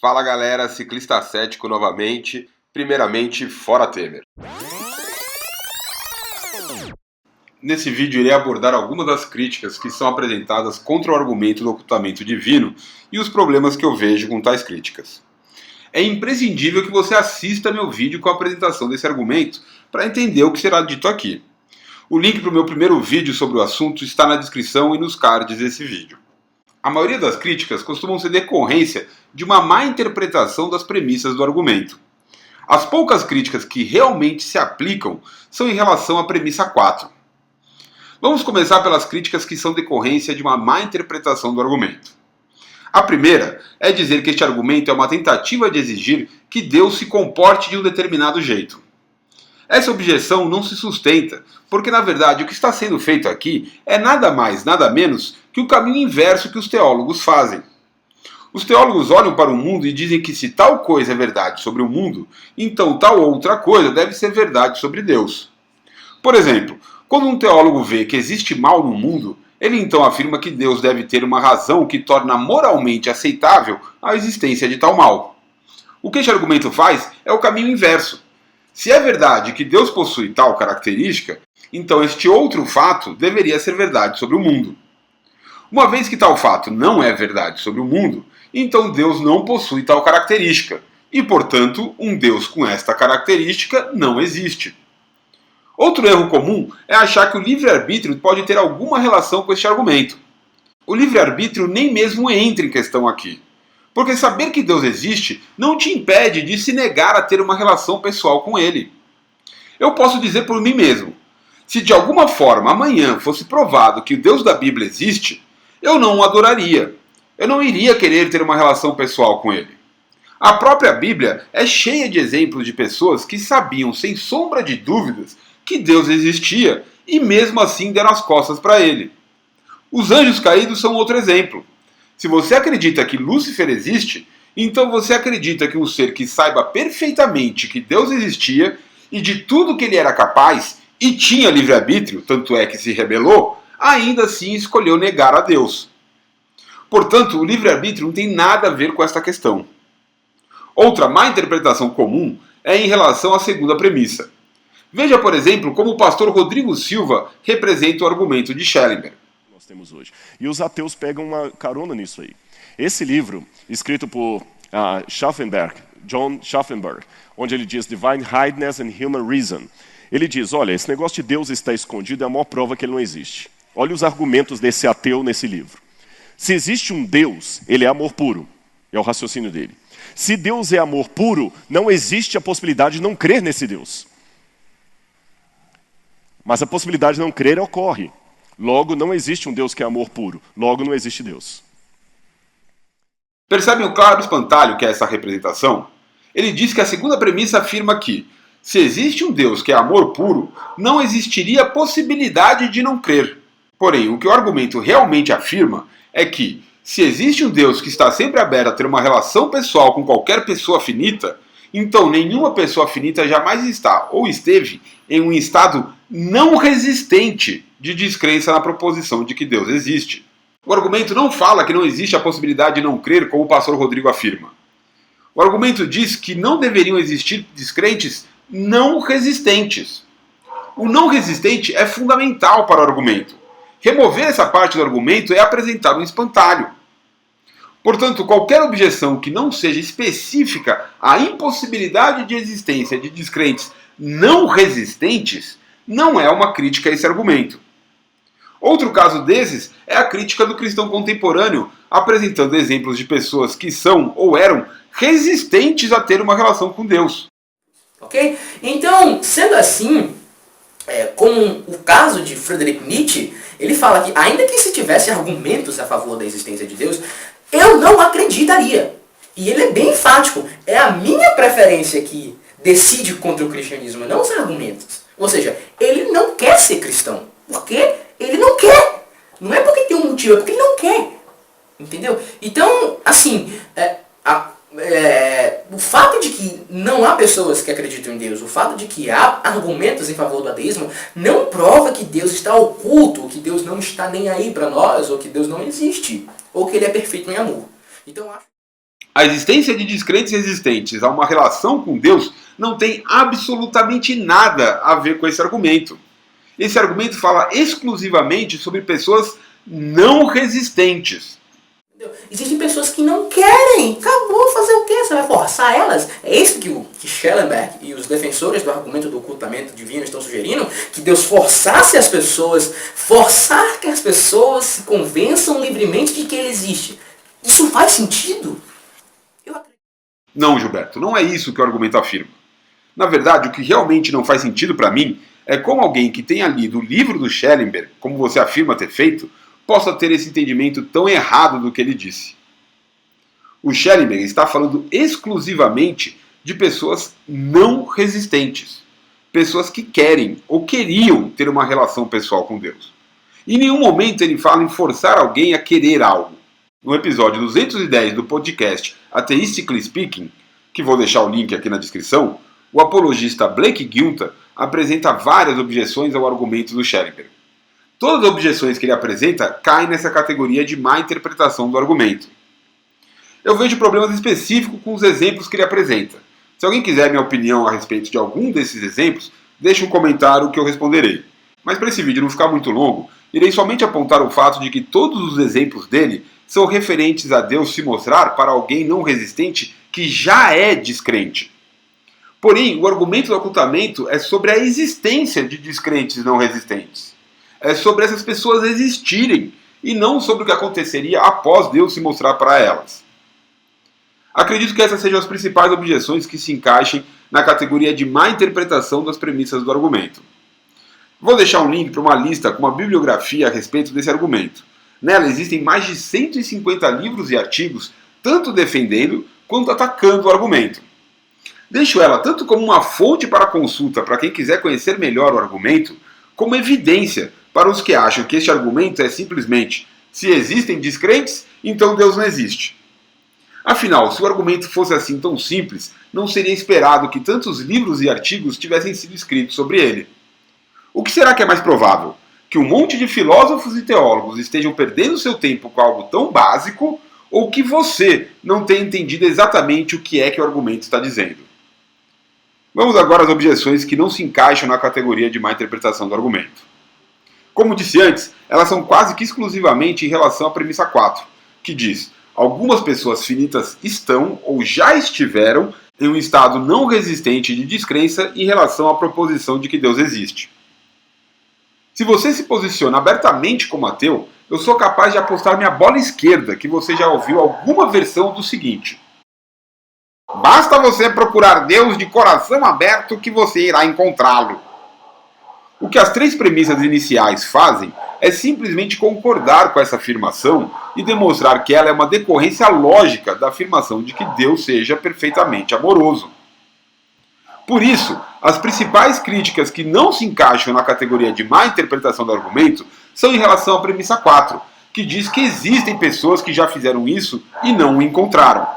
Fala galera, ciclista cético novamente. Primeiramente, fora Temer. Nesse vídeo irei abordar algumas das críticas que são apresentadas contra o argumento do ocultamento divino e os problemas que eu vejo com tais críticas. É imprescindível que você assista meu vídeo com a apresentação desse argumento para entender o que será dito aqui. O link para o meu primeiro vídeo sobre o assunto está na descrição e nos cards desse vídeo. A maioria das críticas costumam ser decorrência de uma má interpretação das premissas do argumento. As poucas críticas que realmente se aplicam são em relação à premissa 4. Vamos começar pelas críticas que são decorrência de uma má interpretação do argumento. A primeira é dizer que este argumento é uma tentativa de exigir que Deus se comporte de um determinado jeito. Essa objeção não se sustenta, porque na verdade o que está sendo feito aqui é nada mais, nada menos que o caminho inverso que os teólogos fazem. Os teólogos olham para o mundo e dizem que se tal coisa é verdade sobre o mundo, então tal outra coisa deve ser verdade sobre Deus. Por exemplo, quando um teólogo vê que existe mal no mundo, ele então afirma que Deus deve ter uma razão que torna moralmente aceitável a existência de tal mal. O que este argumento faz é o caminho inverso. Se é verdade que Deus possui tal característica, então este outro fato deveria ser verdade sobre o mundo. Uma vez que tal fato não é verdade sobre o mundo, então Deus não possui tal característica, e portanto um Deus com esta característica não existe. Outro erro comum é achar que o livre-arbítrio pode ter alguma relação com este argumento. O livre-arbítrio nem mesmo entra em questão aqui. Porque saber que Deus existe não te impede de se negar a ter uma relação pessoal com Ele. Eu posso dizer por mim mesmo, se de alguma forma amanhã fosse provado que o Deus da Bíblia existe, eu não o adoraria. Eu não iria querer ter uma relação pessoal com Ele. A própria Bíblia é cheia de exemplos de pessoas que sabiam sem sombra de dúvidas que Deus existia e mesmo assim deram as costas para Ele. Os anjos caídos são outro exemplo. Se você acredita que Lúcifer existe, então você acredita que um ser que saiba perfeitamente que Deus existia e de tudo que ele era capaz e tinha livre-arbítrio, tanto é que se rebelou, ainda assim escolheu negar a Deus. Portanto, o livre-arbítrio não tem nada a ver com esta questão. Outra má interpretação comum é em relação à segunda premissa. Veja, por exemplo, como o pastor Rodrigo Silva representa o argumento de Schellenberg. Temos hoje. E os ateus pegam uma carona nisso aí. Esse livro, escrito por John Schaffenberg, onde ele diz Divine Hiddeness and Human Reason, ele diz, olha, esse negócio de Deus está escondido é a maior prova que ele não existe. Olha os argumentos desse ateu nesse livro. Se existe um Deus, ele é amor puro. É o raciocínio dele. Se Deus é amor puro, não existe a possibilidade de não crer nesse Deus. Mas a possibilidade de não crer ocorre. Logo, não existe um Deus que é amor puro. Logo, não existe Deus. Percebem o claro espantalho que é essa representação? Ele diz que a segunda premissa afirma que, se existe um Deus que é amor puro, não existiria possibilidade de não crer. Porém, o que o argumento realmente afirma é que, se existe um Deus que está sempre aberto a ter uma relação pessoal com qualquer pessoa finita, então nenhuma pessoa finita jamais está ou esteve em um estado não resistente de descrença na proposição de que Deus existe. O argumento não fala que não existe a possibilidade de não crer, como o pastor Rodrigo afirma. O argumento diz que não deveriam existir descrentes não resistentes. O não resistente é fundamental para o argumento. Remover essa parte do argumento é apresentar um espantalho. Portanto, qualquer objeção que não seja específica à impossibilidade de existência de descrentes não resistentes não é uma crítica a esse argumento. Outro caso desses é a crítica do cristão contemporâneo, apresentando exemplos de pessoas que são ou eram resistentes a ter uma relação com Deus. Ok? Então, sendo assim, como o caso de Friedrich Nietzsche, ele fala que ainda que se tivesse argumentos a favor da existência de Deus, eu não acreditaria. E ele é bem enfático. É a minha preferência que decide contra o cristianismo, não os argumentos. Ou seja, ele não quer ser cristão. Porque ele não quer. Não é porque tem um motivo, é porque ele não quer. Entendeu? Então, assim, o fato de que não há pessoas que acreditam em Deus, o fato de que há argumentos em favor do ateísmo, não prova que Deus está oculto, que Deus não está nem aí para nós, ou que Deus não existe, ou que ele é perfeito em amor. Então, acho... A existência de descrentes resistentes a uma relação com Deus não tem absolutamente nada a ver com esse argumento. Esse argumento fala exclusivamente sobre pessoas não resistentes. Existem pessoas que não querem. Acabou, fazer o quê? Você vai forçar elas? É isso que Schellenberg e os defensores do argumento do ocultamento divino estão sugerindo? Que Deus forçasse as pessoas, forçar que as pessoas se convençam livremente de que Ele existe. Isso faz sentido? Não, Gilberto, não é isso que o argumento afirma. Na verdade, o que realmente não faz sentido para mim é como alguém que tenha lido o livro do Schellenberg, como você afirma ter feito, possa ter esse entendimento tão errado do que ele disse. O Schellenberg está falando exclusivamente de pessoas não resistentes, pessoas que querem ou queriam ter uma relação pessoal com Deus. Em nenhum momento ele fala em forçar alguém a querer algo. No episódio 210 do podcast Atheistically Speaking, que vou deixar o link aqui na descrição, o apologista Blake Guilta apresenta várias objeções ao argumento do Schellenberg. Todas as objeções que ele apresenta caem nessa categoria de má interpretação do argumento. Eu vejo problemas específicos com os exemplos que ele apresenta. Se alguém quiser minha opinião a respeito de algum desses exemplos, deixe um comentário que eu responderei. Mas para esse vídeo não ficar muito longo, irei somente apontar o fato de que todos os exemplos dele são referentes a Deus se mostrar para alguém não resistente que já é descrente. Porém, o argumento do ocultamento é sobre a existência de descrentes não resistentes. É sobre essas pessoas existirem e não sobre o que aconteceria após Deus se mostrar para elas. Acredito que essas sejam as principais objeções que se encaixem na categoria de má interpretação das premissas do argumento. Vou deixar um link para uma lista com uma bibliografia a respeito desse argumento. Nela existem mais de 150 livros e artigos, tanto defendendo quanto atacando o argumento. Deixo ela tanto como uma fonte para consulta para quem quiser conhecer melhor o argumento, como evidência para os que acham que este argumento é simplesmente: se existem descrentes, então Deus não existe. Afinal, se o argumento fosse assim tão simples, não seria esperado que tantos livros e artigos tivessem sido escritos sobre ele. O que será que é mais provável? Que um monte de filósofos e teólogos estejam perdendo seu tempo com algo tão básico, ou que você não tenha entendido exatamente o que é que o argumento está dizendo? Vamos agora às objeções que não se encaixam na categoria de má interpretação do argumento. Como disse antes, elas são quase que exclusivamente em relação à premissa 4, que diz: algumas pessoas finitas estão ou já estiveram em um estado não resistente de descrença em relação à proposição de que Deus existe. Se você se posiciona abertamente como ateu, eu sou capaz de apostar minha bola esquerda que você já ouviu alguma versão do seguinte: basta você procurar Deus de coração aberto que você irá encontrá-lo. O que as três premissas iniciais fazem é simplesmente concordar com essa afirmação e demonstrar que ela é uma decorrência lógica da afirmação de que Deus seja perfeitamente amoroso. Por isso, as principais críticas que não se encaixam na categoria de má interpretação do argumento são em relação à premissa 4, que diz que existem pessoas que já fizeram isso e não o encontraram.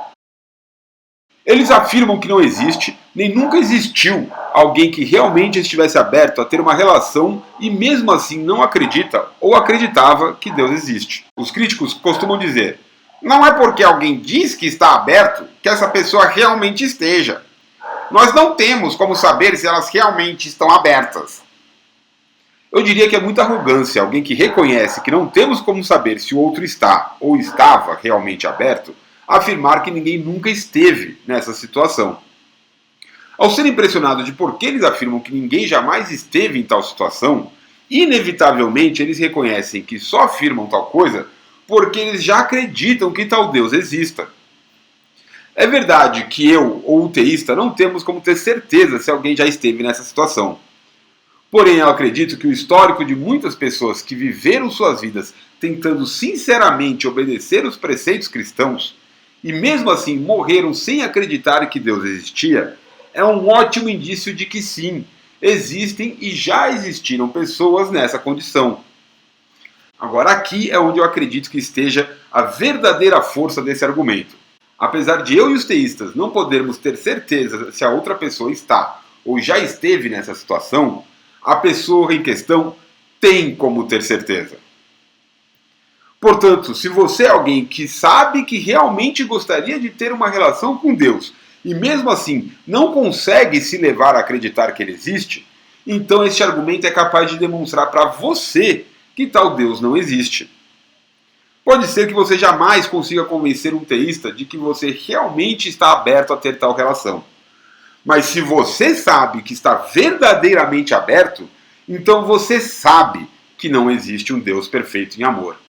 Eles afirmam que não existe, nem nunca existiu, alguém que realmente estivesse aberto a ter uma relação e mesmo assim não acredita ou acreditava que Deus existe. Os críticos costumam dizer: não é porque alguém diz que está aberto que essa pessoa realmente esteja. Nós não temos como saber se elas realmente estão abertas. Eu diria que é muita arrogância alguém que reconhece que não temos como saber se o outro está ou estava realmente aberto afirmar que ninguém nunca esteve nessa situação. Ao ser impressionado de por que eles afirmam que ninguém jamais esteve em tal situação, inevitavelmente eles reconhecem que só afirmam tal coisa porque eles já acreditam que tal Deus exista. É verdade que eu, ou o teísta, não temos como ter certeza se alguém já esteve nessa situação. Porém, eu acredito que o histórico de muitas pessoas que viveram suas vidas tentando sinceramente obedecer os preceitos cristãos, e mesmo assim morreram sem acreditar que Deus existia, é um ótimo indício de que sim, existem e já existiram pessoas nessa condição. Agora aqui é onde eu acredito que esteja a verdadeira força desse argumento. Apesar de eu e os teístas não podermos ter certeza se a outra pessoa está ou já esteve nessa situação, a pessoa em questão tem como ter certeza. Portanto, se você é alguém que sabe que realmente gostaria de ter uma relação com Deus e mesmo assim não consegue se levar a acreditar que ele existe, então este argumento é capaz de demonstrar para você que tal Deus não existe. Pode ser que você jamais consiga convencer um teísta de que você realmente está aberto a ter tal relação. Mas se você sabe que está verdadeiramente aberto, então você sabe que não existe um Deus perfeito em amor.